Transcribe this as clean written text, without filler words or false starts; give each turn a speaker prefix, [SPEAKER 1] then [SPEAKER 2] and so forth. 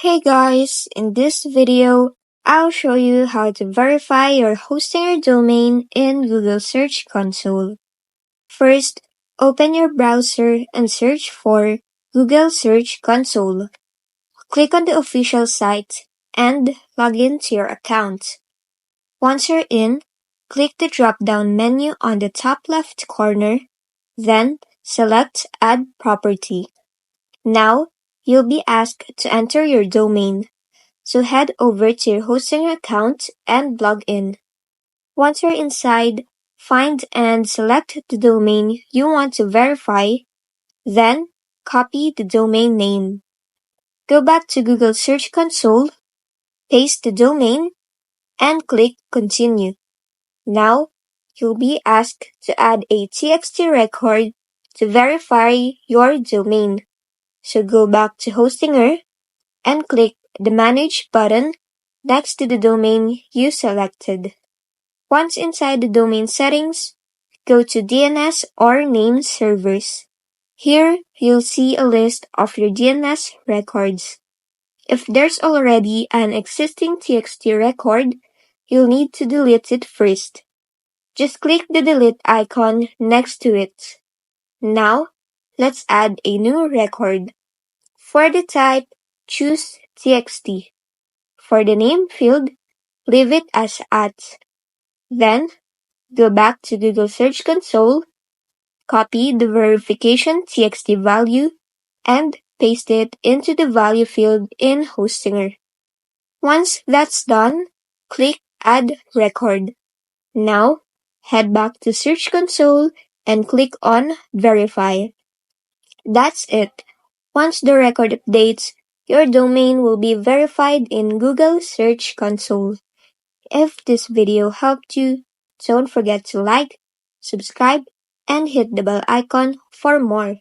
[SPEAKER 1] Hey guys, in this video, I'll show you how to verify your Hostinger domain in Google Search Console. First, open your browser and search for Google Search Console. Click on the official site and log in to your account. Once you're in, click the drop-down menu on the top left corner, then select Add Property. Now, you'll be asked to enter your domain. So head over to your hosting account and log in. Once you're inside, find and select the domain you want to verify, then copy the domain name. Go back to Google Search Console, paste the domain, and click Continue. Now, you'll be asked to add a TXT record to verify your domain. So go back to Hostinger and click the Manage button next to the domain you selected. Once inside the domain settings, go to DNS or name servers. Here, you'll see a list of your DNS records. If there's already an existing TXT record, you'll need to delete it first. Just click the delete icon next to it. Now, let's add a new record. For the type, choose TXT. For the name field, leave it as @. Then, go back to Google Search Console, copy the verification TXT value, and paste it into the value field in Hostinger. Once that's done, click Add Record. Now, head back to Search Console and click on Verify. That's it. Once the record updates, your domain will be verified in Google Search Console. If this video helped you, don't forget to like, subscribe, and hit the bell icon for more.